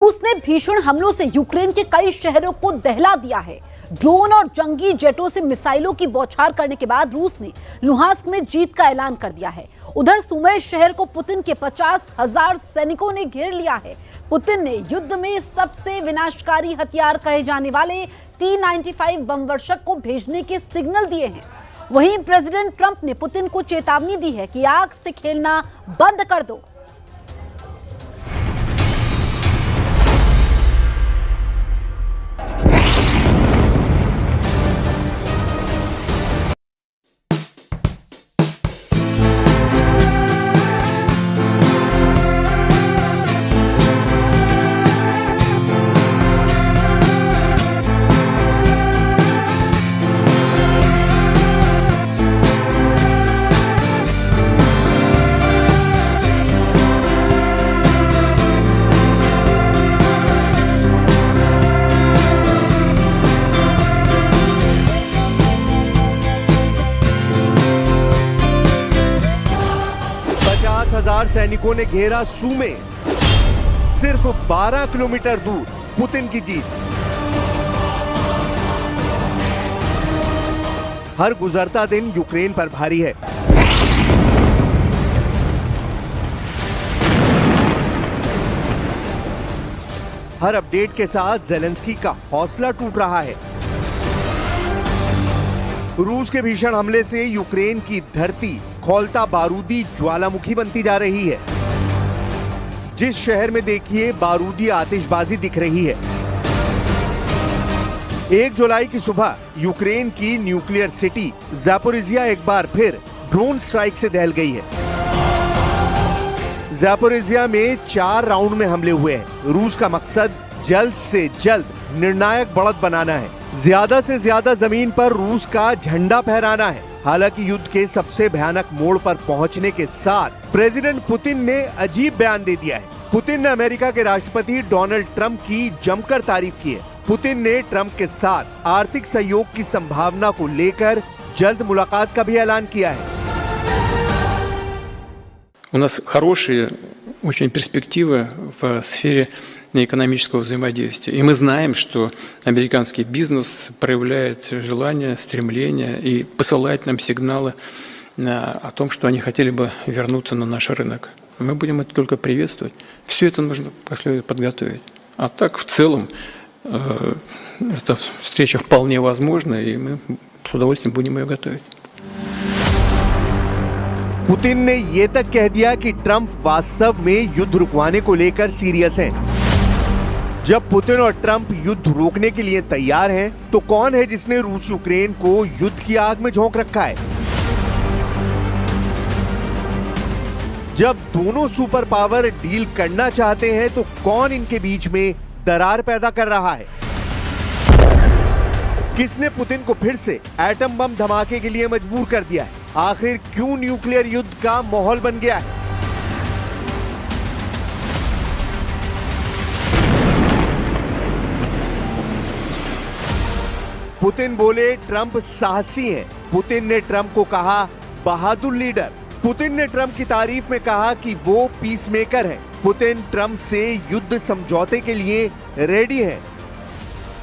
रूस ने भीषण हमलों से यूक्रेन के कई शहरों को दहला दिया है। ड्रोन और जंगी जेटों से मिसाइलों की बौछार करने के बाद रूस ने लुहांस्क में जीत का ऐलान कर दिया है। उधर सुमी शहर को पुतिन के 50,000 सैनिकों ने घेर लिया है। पुतिन ने युद्ध में सबसे विनाशकारी हथियार कहे जाने वाले T-95 बम वर्षक को भेजने के सिग्नल दिए हैं। वहीं प्रेसिडेंट ट्रंप ने पुतिन को चेतावनी दी है कि आग से खेलना बंद कर दो। सैनिकों ने घेरा सुमी, सिर्फ 12 किलोमीटर दूर पुतिन की जीत। हर गुजरता दिन यूक्रेन पर भारी है। हर अपडेट के साथ ज़ेलेंस्की का हौसला टूट रहा है। रूस के भीषण हमले से यूक्रेन की धरती खौलता बारूदी ज्वालामुखी बनती जा रही है। जिस शहर में देखिए बारूदी आतिशबाजी दिख रही है। 1 जुलाई की सुबह यूक्रेन की न्यूक्लियर सिटी ज़ैपोरिज़िया एक बार फिर ड्रोन स्ट्राइक से दहल गई है। ज़ैपोरिज़िया में 4 राउंड में हमले हुए हैं। रूस का मकसद जल्द से जल्द निर्णायक बढ़त बनाना है। ज्यादा से ज्यादा जमीन पर रूस का झंडा फहराना है। हालांकि युद्ध के सबसे भयानक मोड़ पर पहुंचने के साथ प्रेसिडेंट पुतिन ने अजीब बयान दे दिया है। पुतिन ने अमेरिका के राष्ट्रपति डोनाल्ड ट्रंप की जमकर तारीफ की है। पुतिन ने ट्रंप के साथ आर्थिक सहयोग की संभावना को लेकर जल्द मुलाकात का भी ऐलान किया है। У нас хорошие очень перспективы в сфере экономического взаимодействия. И мы знаем, что американский бизнес проявляет желание, стремление и посылает нам сигналы о том, что они хотели бы вернуться на наш рынок. Мы будем это только приветствовать. Все это нужно последовательно подготовить. А так, в целом, эта встреча вполне возможна, и мы с удовольствием будем ее готовить. पुतिन ने ये तक कह दिया कि ट्रंप वास्तव में युद्ध रुकवाने को लेकर सीरियस हैं। जब पुतिन और ट्रंप युद्ध रोकने के लिए तैयार हैं, तो कौन है जिसने रूस यूक्रेन को युद्ध की आग में झोंक रखा है? जब दोनों सुपर पावर डील करना चाहते हैं, तो कौन इनके बीच में दरार पैदा कर रहा है? किसने पुतिन को फिर से एटम बम धमाके के लिए मजबूर कर दिया है? आखिर क्यों न्यूक्लियर युद्ध का माहौल बन गया है? पुतिन बोले ट्रंप साहसी हैं। पुतिन ने ट्रंप को कहा बहादुर लीडर। पुतिन ने ट्रंप की तारीफ में कहा कि वो पीस मेकर हैं। पुतिन ट्रंप से युद्ध समझौते के लिए रेडी हैं।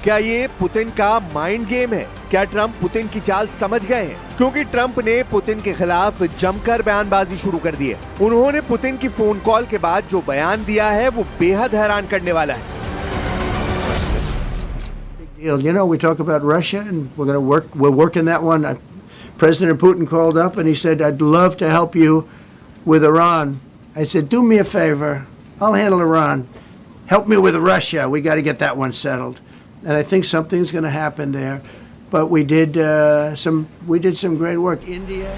क्या ये पुतिन का माइंड गेम है? क्या ट्रंप पुतिन की चाल समझ गए हैं? क्योंकि ट्रंप ने पुतिन के खिलाफ जमकर बयानबाजी शुरू कर दी है। उन्होंने पुतिन की फोन कॉल के बाद जो बयान दिया है वो बेहद हैरान करने वाला है। You know, we talk about Russia and we're working that one. President Putin called up and he said, I'd love to help you with Iran. I said, do me a favor. I'll handle Iran. Help me with Russia. We got to get that one settled. And I think something's going to happen there. But we did some great work. India.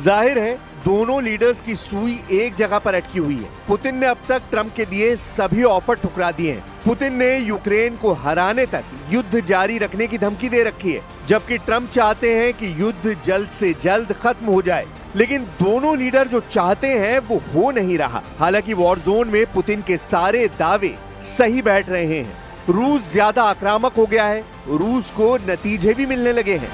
जाहिर है दोनों leaders की सुई एक जगह पर अटकी हुई है। पुतिन ने अब तक ट्रंप के दिए सभी ऑफर ठुकरा दिए हैं। पुतिन ने यूक्रेन को हराने तक युद्ध जारी रखने की धमकी दे रखी है, जबकि ट्रंप चाहते हैं कि युद्ध जल्द से जल्द खत्म हो जाए। लेकिन दोनों लीडर जो चाहते हैं वो हो नहीं रहा। हालांकि वॉर जोन में पुतिन के सारे दावे सही बैठ रहे हैं। रूस ज्यादा आक्रामक हो गया है। रूस को नतीजे भी मिलने लगे हैं।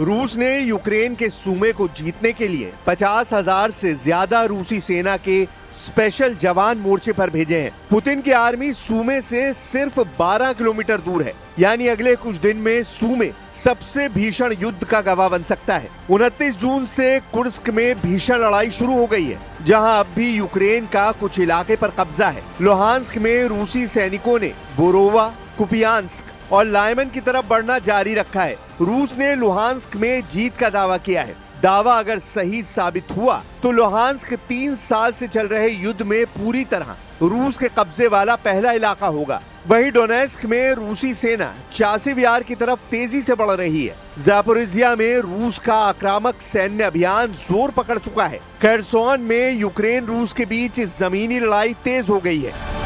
रूस ने यूक्रेन के सूमे को जीतने के लिए 50,000 से ज्यादा रूसी सेना के स्पेशल जवान मोर्चे पर भेजे हैं। पुतिन की आर्मी सूमे से सिर्फ 12 किलोमीटर दूर है, यानी अगले कुछ दिन में सूमे सबसे भीषण युद्ध का गवाह बन सकता है। 29 जून से कुर्स्क में भीषण लड़ाई शुरू हो गई है, जहां अब भी यूक्रेन का कुछ इलाके पर कब्जा है। लुहांस्क में रूसी सैनिकों ने बोरोवा, कुपियांस्क और लाइमन की तरफ बढ़ना जारी रखा है। रूस ने लुहांस्क में जीत का दावा किया है। दावा अगर सही साबित हुआ तो लुहांस्क 3 साल से चल रहे युद्ध में पूरी तरह रूस के कब्जे वाला पहला इलाका होगा। वहीं डोनेस्क में रूसी सेना चासिव यार की तरफ तेजी से बढ़ रही है। ज़ापोरिज़िया में रूस का आक्रामक सैन्य अभियान जोर पकड़ चुका है। खरसोन में यूक्रेन रूस के बीच जमीनी लड़ाई तेज हो गई है।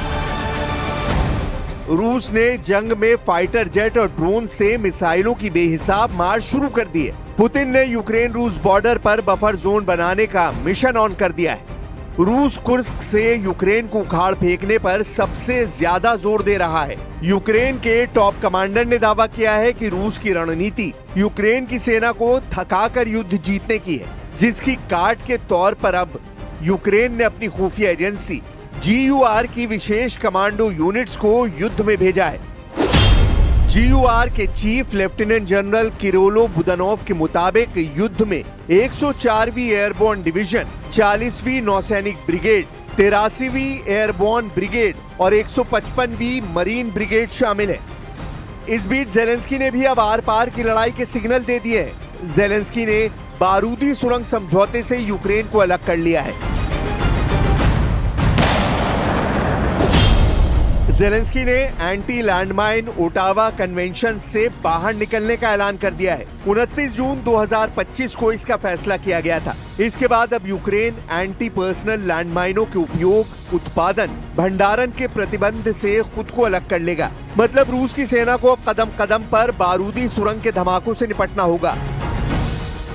रूस ने जंग में फाइटर जेट और ड्रोन से मिसाइलों की बेहिसाब मार शुरू कर दी है। पुतिन ने यूक्रेन रूस बॉर्डर पर बफर जोन बनाने का मिशन ऑन कर दिया है। रूस कुर्स्क से यूक्रेन को उखाड़ फेंकने पर सबसे ज्यादा जोर दे रहा है। यूक्रेन के टॉप कमांडर ने दावा किया है कि रूस की रणनीति यूक्रेन की सेना को थकाकर युद्ध जीतने की है, जिसकी काट के तौर पर अब यूक्रेन ने अपनी खुफिया एजेंसी GUR की विशेष कमांडो यूनिट्स को युद्ध में भेजा है। GUR के चीफ लेफ्टिनेंट जनरल किरोलो बुदानोव के मुताबिक युद्ध में 104वीं एयरबोर्न डिवीजन, 40वीं नौसैनिक ब्रिगेड, 83वीं एयरबोर्न ब्रिगेड और 155वीं मरीन ब्रिगेड शामिल है। इस बीच जेलेंस्की ने भी अब आर पार की लड़ाई के सिग्नल दे दिए हैं। जेलेंस्की ने बारूदी सुरंग समझौते से यूक्रेन को अलग कर लिया है। जेलेंस्की ने एंटी लैंडमाइन ओटावा कन्वेंशन से बाहर निकलने का ऐलान कर दिया है। 29 जून 2025 को इसका फैसला किया गया था। इसके बाद अब यूक्रेन एंटी पर्सनल लैंडमाइनों के उपयोग, उत्पादन, भंडारण के प्रतिबंध से खुद को अलग कर लेगा। मतलब रूस की सेना को अब कदम कदम पर बारूदी सुरंग के धमाकों से निपटना होगा।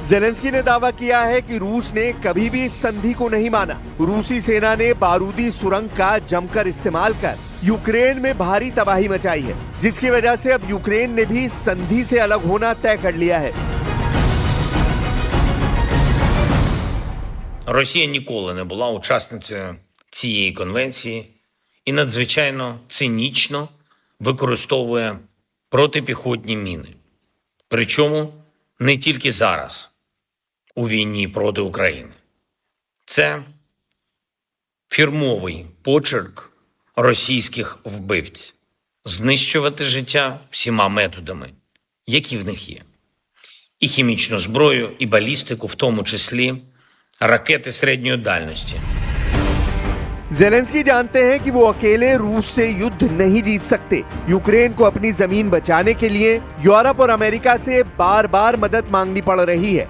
जेलेंस्की ने दावा किया है कि रूस ने कभी भी इस संधि को नहीं माना। रूसी सेना ने बारूदी सुरंग का जमकर इस्तेमाल कर यूक्रेन में भारी तबाही मचाई है, जिसकी वजह से अब यूक्रेन ने भी संधि से अलग होना तय कर लिया है। Росія ніколи не була учасницею цієї конвенції і надзвичайно цинічно використовує протипіхотні міни. Причому не тільки зараз, у війні проти України. Це фірмовий почерк російських вбивців – знищувати життя всіма методами, які в них є. І хімічну зброю, і балістику, в тому числі ракети середньої дальності. जेलेंस्की जानते हैं कि वो अकेले रूस से युद्ध नहीं जीत सकते। यूक्रेन को अपनी जमीन बचाने के लिए यूरोप और अमेरिका से बार बार मदद मांगनी पड़ रही है,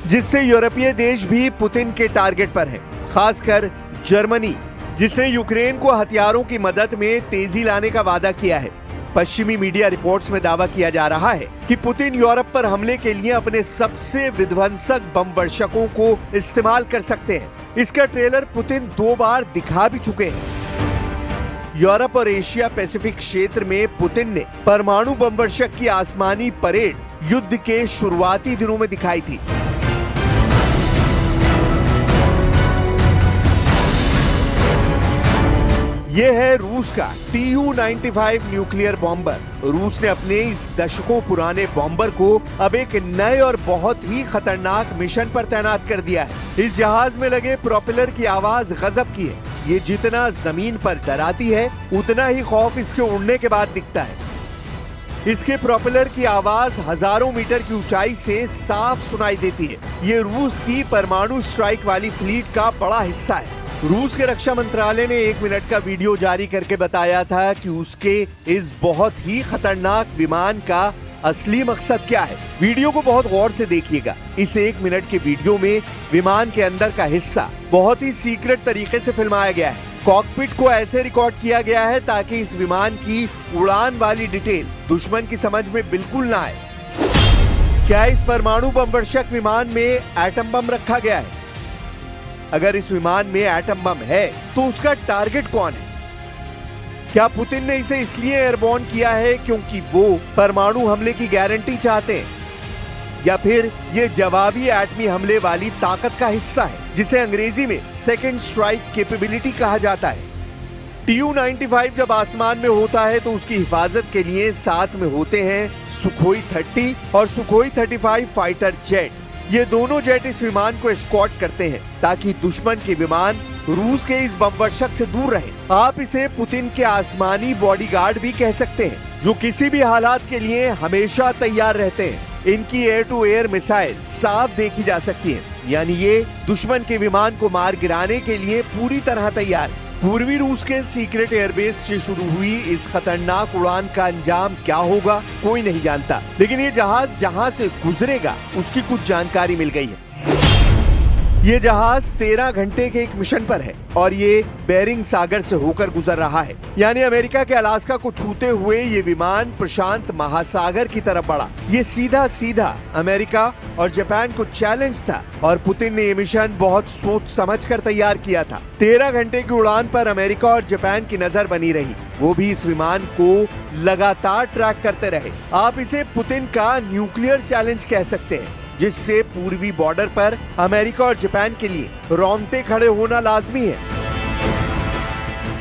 जिससे यूरोपीय देश भी पुतिन के टारगेट पर हैं, खासकर जर्मनी, जिसने यूक्रेन को हथियारों की मदद में तेजी लाने का वादा किया है। पश्चिमी मीडिया रिपोर्ट्स में दावा किया जा रहा है कि पुतिन यूरोप पर हमले के लिए अपने सबसे विध्वंसक बम वर्षकों को इस्तेमाल कर सकते हैं। इसका ट्रेलर पुतिन 2 बार दिखा भी चुके हैं। यूरोप और एशिया पैसिफिक क्षेत्र में पुतिन ने परमाणु बम वर्षक की आसमानी परेड युद्ध के शुरुआती दिनों में दिखाई थी। ये है रूस का Tu-95 न्यूक्लियर बॉम्बर। रूस ने अपने इस दशकों पुराने बॉम्बर को अब एक नए और बहुत ही खतरनाक मिशन पर तैनात कर दिया है। इस जहाज में लगे प्रोपेलर की आवाज गजब की है। ये जितना जमीन पर डराती है, उतना ही खौफ इसके उड़ने के बाद दिखता है। इसके प्रोपेलर की आवाज हजारों मीटर की ऊंचाई से साफ सुनाई देती है। ये रूस की परमाणु स्ट्राइक वाली फ्लीट का बड़ा हिस्सा है। रूस के रक्षा मंत्रालय ने 1 मिनट का वीडियो जारी करके बताया था कि उसके इस बहुत ही खतरनाक विमान का असली मकसद क्या है। वीडियो को बहुत गौर से देखिएगा। इस 1 मिनट के वीडियो में विमान के अंदर का हिस्सा बहुत ही सीक्रेट तरीके से फिल्माया गया है। कॉकपिट को ऐसे रिकॉर्ड किया गया है ताकि इस विमान की उड़ान वाली डिटेल दुश्मन की समझ में बिल्कुल ना आए। क्या इस परमाणु बम वर्षक विमान में एटम बम रखा गया है? अगर इस विमान में एटम बम है तो उसका टारगेट कौन है? क्या पुतिन ने इसे इसलिए एयरबोर्न किया है क्योंकि वो परमाणु हमले की गारंटी चाहते हैं? या फिर ये जवाबी एटमी हमले वाली ताकत का हिस्सा है, जिसे अंग्रेजी में सेकेंड स्ट्राइक कैपेबिलिटी कहा जाता है। Tu-95 जब आसमान में होता है तो उसकी हिफाजत के लिए साथ में होते हैं सुखोई 30 और सुखोई 35 फाइटर जेट। ये दोनों जेट इस विमान को एस्कॉर्ट करते हैं ताकि दुश्मन के विमान रूस के इस बमवर्षक से दूर रहे। आप इसे पुतिन के आसमानी बॉडीगार्ड भी कह सकते हैं, जो किसी भी हालात के लिए हमेशा तैयार रहते हैं। इनकी एयर टू एयर मिसाइल साफ देखी जा सकती है, यानी ये दुश्मन के विमान को मार गिराने के लिए पूरी तरह तैयार है। पूर्वी रूस के सीक्रेट एयरबेस से शुरू हुई इस खतरनाक उड़ान का अंजाम क्या होगा कोई नहीं जानता, लेकिन ये जहाज जहां से गुजरेगा उसकी कुछ जानकारी मिल गई है। ये जहाज 13 घंटे के एक मिशन पर है और ये बेरिंग सागर से होकर गुजर रहा है, यानी अमेरिका के अलास्का को छूते हुए ये विमान प्रशांत महासागर की तरफ बढ़ा। ये सीधा सीधा अमेरिका और जापान को चैलेंज था और पुतिन ने ये मिशन बहुत सोच समझकर तैयार किया था। 13 घंटे की उड़ान पर अमेरिका और जापान की नजर बनी रही, वो भी इस विमान को लगातार ट्रैक करते रहे। आप इसे पुतिन का न्यूक्लियर चैलेंज कह सकते हैं, जिससे पूर्वी बॉर्डर पर अमेरिका और जापान के लिए रोंगटे खड़े होना लाजमी है।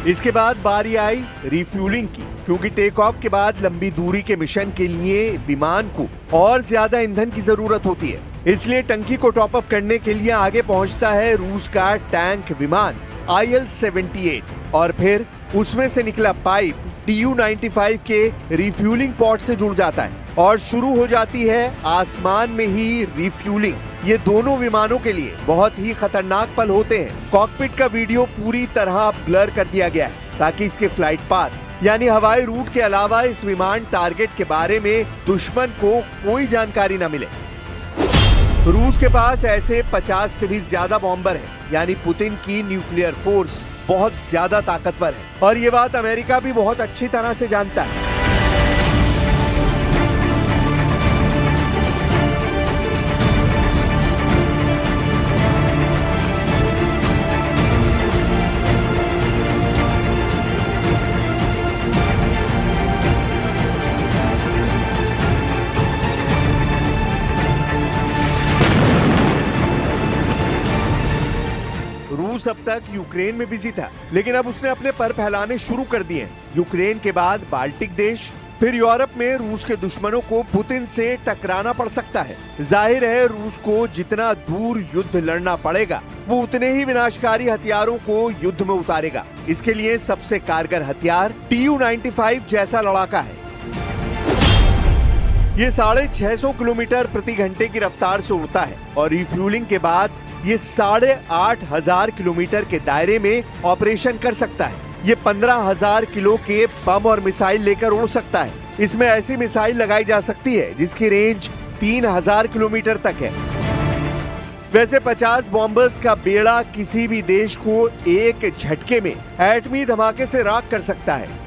इसके बाद बारी आई रिफ्यूलिंग की, क्योंकि टेक ऑफ के बाद लंबी दूरी के मिशन के लिए विमान को और ज्यादा ईंधन की जरूरत होती है। इसलिए टंकी को टॉप अप करने के लिए आगे पहुंचता है रूस का टैंक विमान IL-78 और फिर उसमें से निकला पाइप Tu-95 के रिफ्यूलिंग पॉट से जुड़ जाता है और शुरू हो जाती है आसमान में ही रिफ्यूलिंग। ये दोनों विमानों के लिए बहुत ही खतरनाक पल होते हैं। कॉकपिट का वीडियो पूरी तरह ब्लर कर दिया गया है ताकि इसके फ्लाइट पाथ यानी हवाई रूट के अलावा इस विमान टारगेट के बारे में दुश्मन को कोई जानकारी न मिले। रूस के पास ऐसे 50 से भी ज्यादा बॉम्बर हैं, यानी पुतिन की न्यूक्लियर फोर्स बहुत ज्यादा ताकतवर है और ये बात अमेरिका भी बहुत अच्छी तरह से जानता है। रूस अब तक यूक्रेन में बिजी था, लेकिन अब उसने अपने पर फैलाने शुरू कर दिए हैं। यूक्रेन के बाद बाल्टिक देश, फिर यूरोप में रूस के दुश्मनों को पुतिन से टकराना पड़ सकता है। जाहिर है रूस को जितना दूर युद्ध लड़ना पड़ेगा वो उतने ही विनाशकारी हथियारों को युद्ध में उतारेगा। इसके लिए सबसे कारगर हथियार Tu-95 जैसा लड़ाका है। ये 650 किलोमीटर प्रति घंटे की रफ्तार से उड़ता है और रिफ्यूलिंग के बाद ये 8,500 किलोमीटर के दायरे में ऑपरेशन कर सकता है। ये 15,000 किलो के बम और मिसाइल लेकर उड़ सकता है। इसमें ऐसी मिसाइल लगाई जा सकती है जिसकी रेंज 3,000 किलोमीटर तक है। वैसे 50 बॉम्बर्स का बेड़ा किसी भी देश को एक झटके में एटमी धमाके से राख कर सकता है।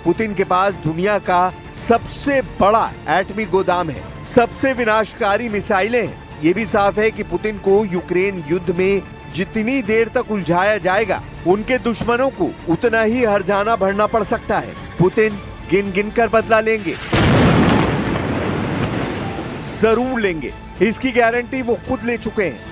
पुतिन के पास दुनिया का सबसे बड़ा एटमी गोदाम है, सबसे विनाशकारी मिसाइलें हैं। ये भी साफ है कि पुतिन को यूक्रेन युद्ध में जितनी देर तक उलझाया जाएगा, उनके दुश्मनों को उतना ही हर्जाना भरना पड़ सकता है। पुतिन गिन गिन कर बदला लेंगे, जरूर लेंगे, इसकी गारंटी वो खुद ले चुके हैं।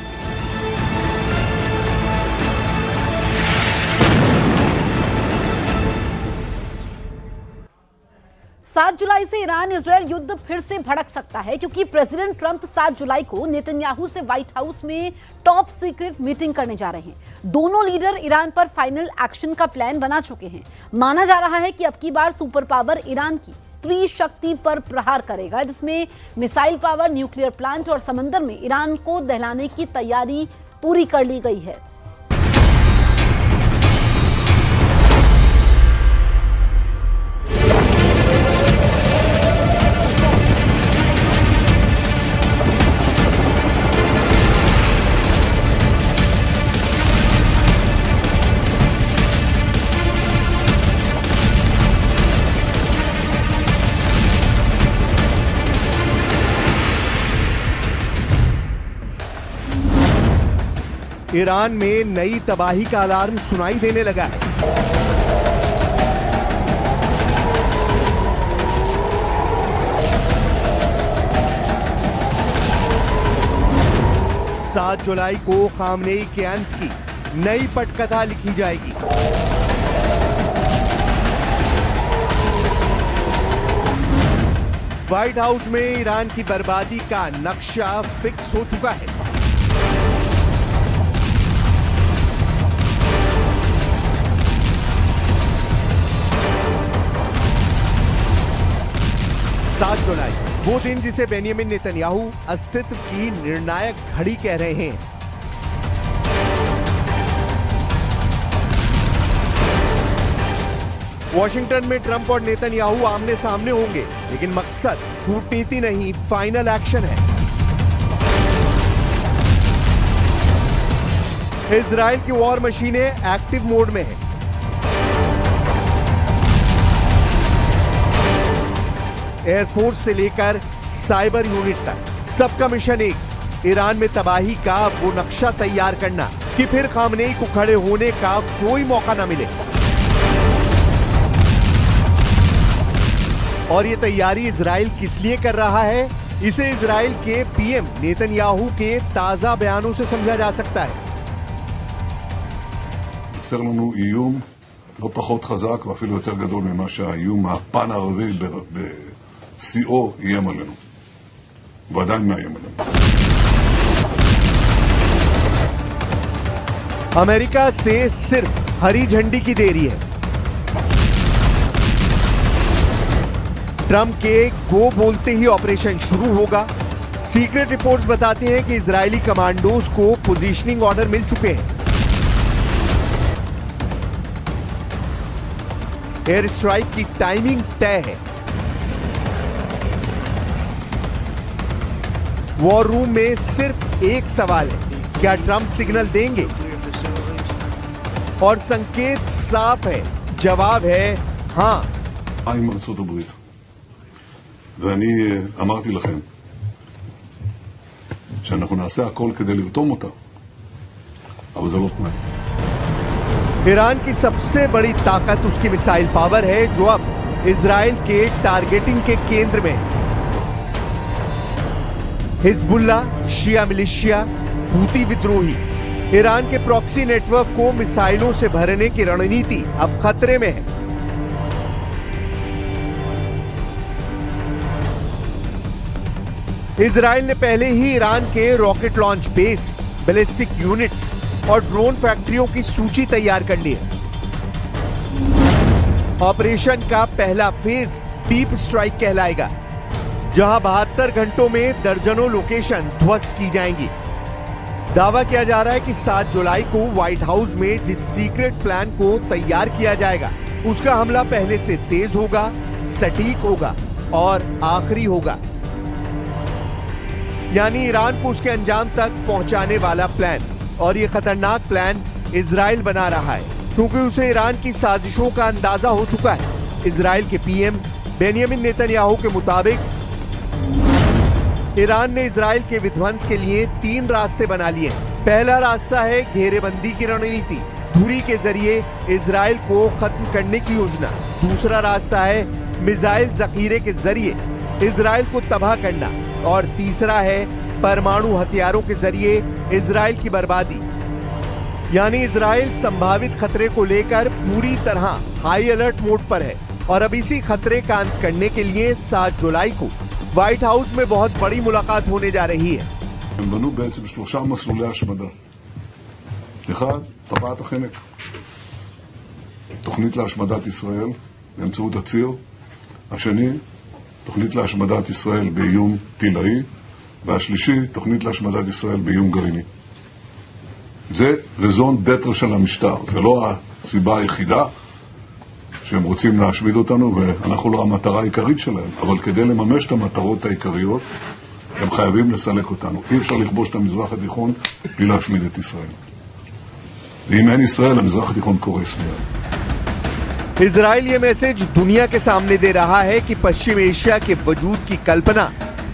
7 जुलाई से ईरान इजरायल युद्ध फिर से भड़क सकता है, क्योंकि प्रेसिडेंट ट्रंप 7 जुलाई को नेतन्याहू से व्हाइट हाउस में टॉप सीक्रेट मीटिंग करने जा रहे हैं। दोनों लीडर ईरान पर फाइनल एक्शन का प्लान बना चुके हैं। माना जा रहा है कि अब की बार सुपर पावर ईरान की त्रिशक्ति पर प्रहार करेगा, जिसमें मिसाइल पावर, न्यूक्लियर प्लांट और समंदर में ईरान को दहलाने की तैयारी पूरी कर ली गई है। ईरान में नई तबाही का अलार्म सुनाई देने लगा है। 7 जुलाई को खामनेई के अंत की नई पटकथा लिखी जाएगी। व्हाइट हाउस में ईरान की बर्बादी का नक्शा फिक्स हो चुका है। सात जुलाई, वो दिन जिसे बेनियामिन नेतन्याहू अस्तित्व की निर्णायक घड़ी कह रहे हैं। वॉशिंगटन में ट्रंप और नेतन्याहू आमने सामने होंगे, लेकिन मकसद कूटनीति नहीं, फाइनल एक्शन है। इजराइल की वॉर मशीनें एक्टिव मोड में है। एयरफोर्स से लेकर साइबर यूनिट तक सबका मिशन एक, ईरान में तबाही का वो नक्शा तैयार करना कि फिर खामनेई को खड़े होने का कोई मौका ना मिले। और ये तैयारी इजराइल किस लिए कर रहा है, इसे इजराइल के पीएम नेतन्याहू के ताजा बयानों से समझा जा सकता है। יוצר לנו איום לא פחות חזק ואפילו יותר גדול ממה שהאיום הפן הערבי בשיאו איים עלינו. ועדיין מאיים עלינו. अमेरिका से सिर्फ हरी झंडी की देरी है। ट्रंप के गो बोलते ही ऑपरेशन शुरू होगा। सीक्रेट रिपोर्ट्स बताती हैं कि इजरायली कमांडोज को पोजीशनिंग ऑर्डर मिल चुके हैं। एयर स्ट्राइक की टाइमिंग तय है। वॉर रूम में सिर्फ एक सवाल है, क्या ट्रंप सिग्नल देंगे? और संकेत साफ है, जवाब है हाँ। עם ארצות הברית. ואני אמרתי לכם שאנחנו נעשה הכל כדי לרתום אותה, אבל זה לא תנאי. ईरान की सबसे बड़ी ताकत उसकी मिसाइल पावर है, जो अब इजराइल के टारगेटिंग के केंद्र में है। हिजबुल्ला, शिया मिलिशिया, हूती विद्रोही, ईरान के प्रॉक्सी नेटवर्क को मिसाइलों से भरने की रणनीति अब खतरे में है। इजराइल ने पहले ही ईरान के rocket launch base, ballistic units और ड्रोन फैक्ट्रियों की सूची तैयार कर ली है। ऑपरेशन का पहला फेज डीप स्ट्राइक कहलाएगा, जहां 72 घंटों में दर्जनों लोकेशन ध्वस्त की जाएंगी। दावा किया जा रहा है कि 7 जुलाई को व्हाइट हाउस में जिस सीक्रेट प्लान को तैयार किया जाएगा, उसका हमला पहले से तेज होगा, सटीक होगा और आखिरी होगा। यानी ईरान को उसके अंजाम तक पहुंचाने वाला प्लान। और ये खतरनाक प्लान इजराइल बना रहा है, क्योंकि उसे ईरान की साजिशों का अंदाजा हो चुका है। इजराइल के पीएम बेनियामिन नेतन्याहू के मुताबिक ईरान ने इजराइल के विध्वंस के लिए 3 रास्ते बना लिए। पहला रास्ता है घेरेबंदी की रणनीति, धुरी के जरिए इजराइल को खत्म करने की योजना। दूसरा रास्ता है मिसाइल जखीरे के जरिए इजराइल को तबाह करना। और तीसरा है परमाणु हथियारों के जरिए इजराइल की बर्बादी। यानी इजराइल संभावित खतरे को लेकर पूरी तरह हाई अलर्ट मोड पर है। और अब इसी खतरे का अंत करने के लिए 7 जुलाई को व्हाइट हाउस में बहुत बड़ी मुलाकात होने जा रही है। הם בנו בעצם 3 מסלולי השמדה. אחד, טבעת החנק. תוכנית להשמדת ישראל באמצעות הציר. השני, תוכנית להשמדת ישראל באיום טילאי. והשלישי, תוכנית להשמדת ישראל באיום גרעיני. זה רזון דטר של המשטר. זה לא הסיבה היחידה שהם רוצים להשמיד אותנו, ואנחנו לא המטרה העיקרית שלהם. אבל כדי לממש את המטרות העיקריות, הם חייבים לסלק אותנו. אי אפשר לכבוש את המזרח התיכון בלי להשמיד את ישראל. ואם אין ישראל, המזרח התיכון קורס מיד. इजराइल ये मैसेज दुनिया के सामने दे रहा है कि पश्चिम एशिया के वजूद की कल्पना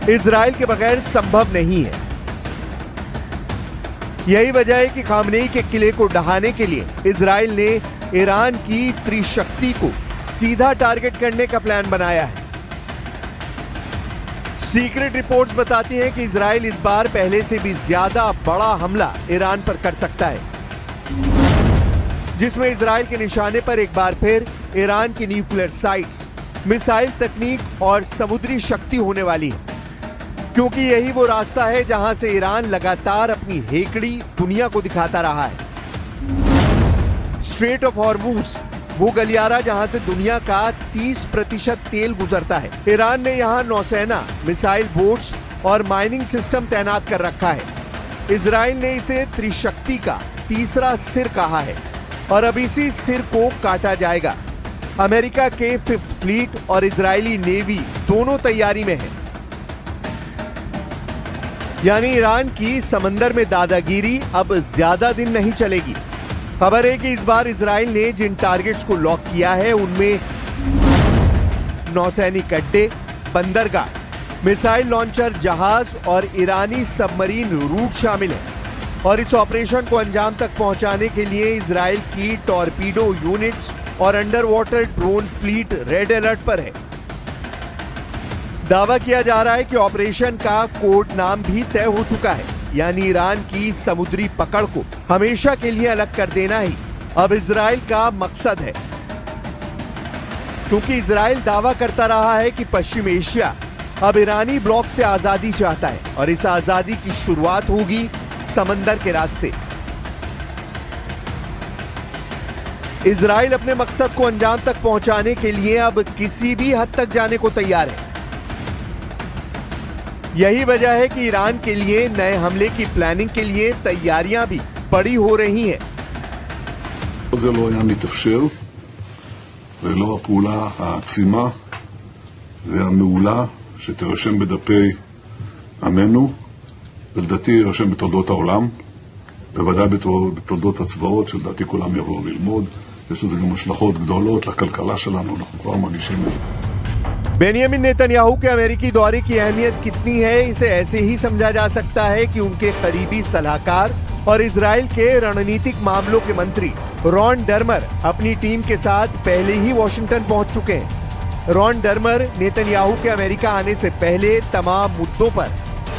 इजराइल के बगैर संभव नहीं है। यही वजह है कि खामनेई के किले को ढहाने के लिए इजराइल ने ईरान की त्रिशक्ति को सीधा टारगेट करने का प्लान बनाया है। सीक्रेट रिपोर्ट्स बताती हैं कि इजराइल इस बार पहले से भी ज्यादा बड़ा हमला ईरान पर कर सकता है, जिसमें इजराइल के निशाने पर एक बार फिर ईरान की न्यूक्लियर साइट्स, मिसाइल तकनीक और समुद्री शक्ति होने वाली है, क्योंकि यही वो रास्ता है जहां से ईरान लगातार अपनी हेकड़ी दुनिया को दिखाता रहा है। स्ट्रेट ऑफ हॉर्मुज, वो गलियारा जहां से दुनिया का 30% तेल गुजरता है। ईरान ने यहां नौसेना, मिसाइल बोट्स और माइनिंग सिस्टम तैनात कर रखा है। इजराइल ने इसे त्रिशक्ति का तीसरा सिर कहा है और अब इसी सिर को काटा जाएगा। अमेरिका के 5th फ्लीट और इजरायली नेवी दोनों तैयारी में है। यानी ईरान की समंदर में दादागिरी अब ज्यादा दिन नहीं चलेगी। खबर है कि इस बार इजराइल ने जिन टारगेट्स को लॉक किया है उनमें नौसैनिक अड्डे, बंदरगाह, मिसाइल लॉन्चर जहाज और ईरानी सबमरीन रूट शामिल है। और इस ऑपरेशन को अंजाम तक पहुंचाने के लिए इजराइल की टॉर्पीडो यूनिट्स और under water drone fleet red alert पर है। दावा किया जा रहा है कि ऑपरेशन का कोड नाम भी तय हो चुका है, यानी ईरान की समुद्री पकड़ को हमेशा के लिए अलग कर देना ही अब इजराइल का मकसद है। क्योंकि इजराइल दावा करता रहा है कि पश्चिम एशिया अब ईरानी ब्लॉक से आजादी चाहता है और इस आजादी की शुरुआत होगी समंदर के रास्ते। इजराइल अपने मकसद को अंजाम तक पहुंचाने के लिए अब किसी भी हद तक जाने को तैयार है। यही वजह है कि ईरान के लिए नए हमले की प्लानिंग के लिए तैयारियां भी बड़ी हो रही हैं। זה לא היה מתאפשר, ולא הפעולה העצימה והמעולה שתירשם בדפי עמנו, ולדעתי יירשם בתולדות העולם, בוודאי בתולדות הצבאות, שלדעתי כולם יבואו ללמוד. יש לזה גם השלכות גדולות לכלכלה שלנו, אנחנו כבר מרגישים את זה. बेनियामिन नेतन्याहू के अमेरिकी दौरे की अहमियत कितनी है, इसे ऐसे ही समझा जा सकता है कि उनके करीबी सलाहकार और इजराइल के रणनीतिक मामलों के मंत्री रॉन डर्मर अपनी टीम के साथ पहले ही वॉशिंगटन पहुंच चुके हैं। रॉन डर्मर नेतन्याहू के अमेरिका आने से पहले तमाम मुद्दों पर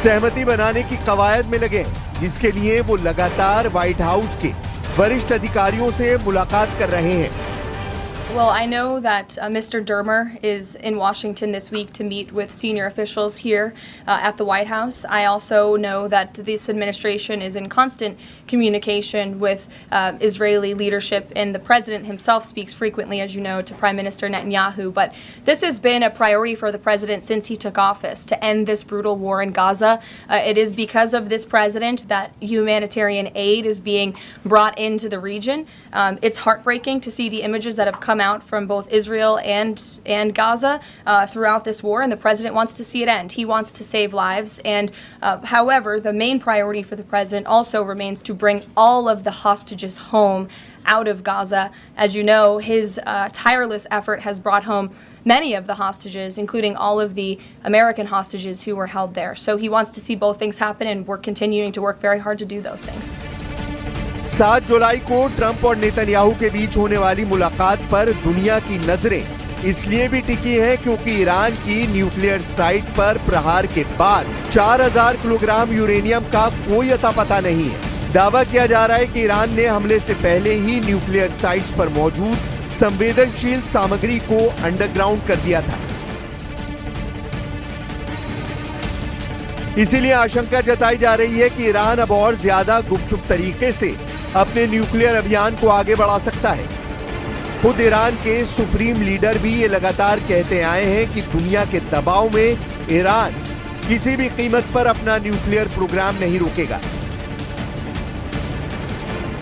सहमति बनाने की कवायद में लगे हैं, जिसके लिए वो लगातार व्हाइट हाउस के वरिष्ठ अधिकारियों से मुलाकात कर रहे हैं। Well, I know that Mr. Dermer is in Washington this week to meet with senior officials here at the White House. I also know that this administration is in constant communication with Israeli leadership, and the president himself speaks frequently, as you know, to Prime Minister Netanyahu. But this has been a priority for the president since he took office, to end this brutal war in Gaza. It is because of this president that humanitarian aid is being brought into the region. It's heartbreaking to see the images that have come out from both Israel and Gaza throughout this war, and the president wants to see it end. He wants to save lives, and however, the main priority for the president also remains to bring all of the hostages home out of Gaza. As you know, his tireless effort has brought home many of the hostages, including all of the American hostages who were held there. So he wants to see both things happen, and we're continuing to work very hard to do those things. 7 जुलाई को Trump और Netanyahu के बीच होने वाली मुलाकात पर दुनिया की नजरें इसलिए भी टिकी हैं क्योंकि ईरान की न्यूक्लियर साइट पर प्रहार के बाद 4000 किलोग्राम यूरेनियम का कोई अता पता नहीं है। दावा किया जा रहा है कि ईरान ने हमले से पहले ही न्यूक्लियर साइट्स पर मौजूद संवेदनशील सामग्री को अंडरग्राउंड कर दिया था। इसीलिए आशंका जताई जा रही है कि ईरान अब और ज्यादा गुपचुप तरीके से अपने न्यूक्लियर अभियान को आगे बढ़ा सकता है। खुद ईरान के सुप्रीम लीडर भी ये लगातार कहते आए हैं कि दुनिया के दबाव में ईरान किसी भी कीमत पर अपना न्यूक्लियर प्रोग्राम नहीं रोकेगा।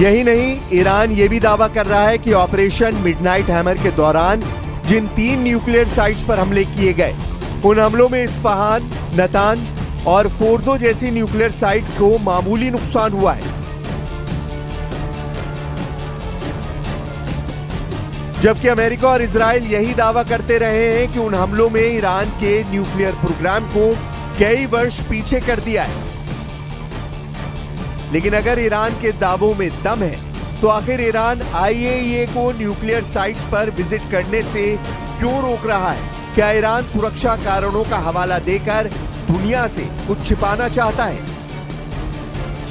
यही नहीं, ईरान ये भी दावा कर रहा है कि ऑपरेशन मिडनाइट हैमर के दौरान जिन 3 न्यूक्लियर साइट्स पर हमले किए गए, उन हमलों में इस्फहान, नतांज और फोर्दो जैसी न्यूक्लियर साइट को मामूली नुकसान हुआ है। जबकि अमेरिका और इजराइल यही दावा करते रहे हैं कि उन हमलों में ईरान के न्यूक्लियर प्रोग्राम को कई वर्ष पीछे कर दिया है। लेकिन अगर ईरान के दावों में दम है तो आखिर ईरान IAEA को न्यूक्लियर साइट्स पर विजिट करने से क्यों रोक रहा है? क्या ईरान सुरक्षा कारणों का हवाला देकर दुनिया से कुछ छिपाना चाहता है?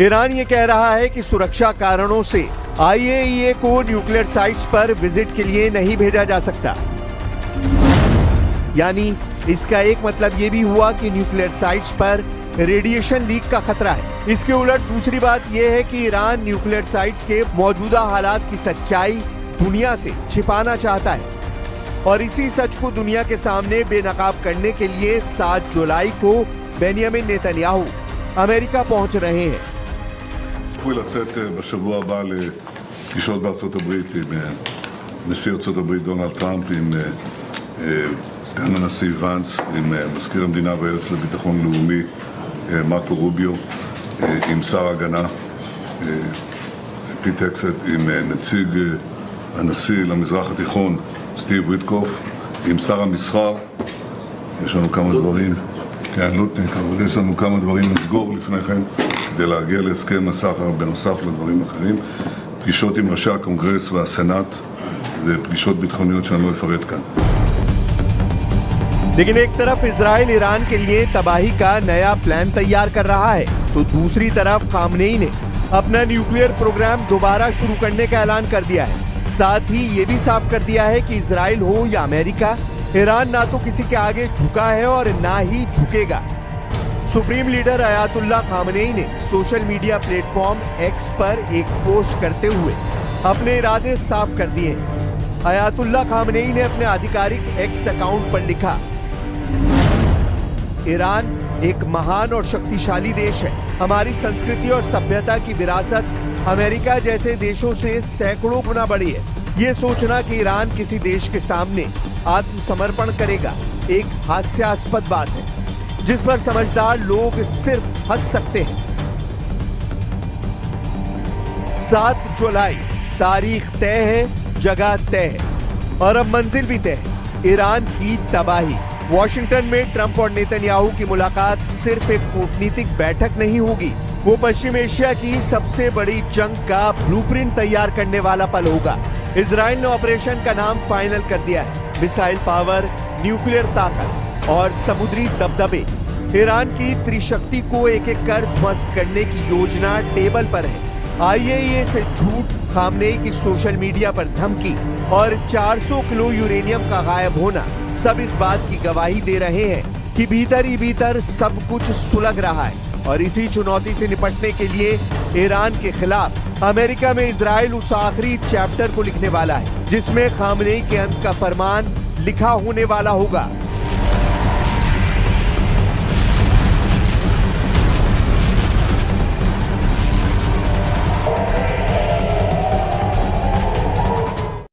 ईरान ये कह रहा है कि सुरक्षा कारणों से IAEA को न्यूक्लियर साइट्स पर विजिट के लिए नहीं भेजा जा सकता। यानी इसका एक मतलब ये भी हुआ कि न्यूक्लियर साइट्स पर रेडिएशन लीक का खतरा है। इसके उलट दूसरी बात यह है कि ईरान न्यूक्लियर साइट्स के मौजूदा हालात की सच्चाई दुनिया से छिपाना चाहता है और इसी सच को दुनिया के सामने बेनकाब करने के लिए 7 जुलाई को बेंजामिन नेतन्याहू अमेरिका पहुंच रहे हैं। צפוי לצאת בשבוע הבא לפגישות בארצות הברית עם נשיא ארצות הברית דונלד טראמפ, עם סגן הנשיא ונס, עם מזכיר המדינה והיועץ לביטחון לאומי מרקו רוביו, עם שר ההגנה פיט הקסט, עם נציג הנשיא למזרח התיכון סטיב ויטקוף, עם שר המסחר. יש לנו כמה דברים, כן, לוטניק, אבל יש לנו כמה דברים לסגור לפני כן כדי להגיע להסכם הסחר בנוסף לדברים אחרים, פגישות עם ראשי הקונגרס והסנאט ופגישות ביטחוניות שאני לא אפרט כאן. लेकिन एक तरफ इजराइल ईरान के लिए तबाही का नया प्लान तैयार कर रहा है तो दूसरी तरफ खामनेई ने अपना न्यूक्लियर प्रोग्राम दोबारा शुरू करने का ऐलान कर दिया है। साथ ही ये भी साफ कर दिया है कि इजराइल हो या अमेरिका, ईरान ना तो किसी के आगे झुका है और ना ही झुकेगा। सुप्रीम लीडर अयातुल्ला खामनेई ने सोशल मीडिया प्लेटफॉर्म एक्स पर एक पोस्ट करते हुए अपने इरादे साफ कर दिए। अयातुल्ला खामनेई ने अपने आधिकारिक एक्स अकाउंट पर लिखा, ईरान एक महान और शक्तिशाली देश है। हमारी संस्कृति और सभ्यता की विरासत अमेरिका जैसे देशों से सैकड़ों गुना बड़ी है। ये सोचना कि ईरान किसी देश के सामने आत्मसमर्पण करेगा एक हास्यास्पद बात है जिस पर समझदार लोग सिर्फ हंस सकते हैं। 7 जुलाई तारीख तय है, जगह तय है और अब मंजिल भी तय है, ईरान की तबाही। वॉशिंगटन में ट्रंप और नेतन्याहू की मुलाकात सिर्फ एक कूटनीतिक बैठक नहीं होगी, वो पश्चिम एशिया की सबसे बड़ी जंग का ब्लूप्रिंट तैयार करने वाला पल होगा। इजराइल ने ऑपरेशन का नाम फाइनल कर दिया है, मिसाइल पावर, न्यूक्लियर ताकत और समुद्री दबदबे। ईरान की त्रिशक्ति को एक एक कर ध्वस्त करने की योजना टेबल पर है। IAEA से झूठ, खामनेई की सोशल मीडिया पर धमकी और 400 किलो यूरेनियम का गायब होना सब इस बात की गवाही दे रहे हैं कि भीतर ही भीतर सब कुछ सुलग रहा है। और इसी चुनौती से निपटने के लिए ईरान के खिलाफ अमेरिका में इजराइल उस आखिरी चैप्टर को लिखने वाला है जिसमें खामनेई के अंत का फरमान लिखा होने वाला होगा।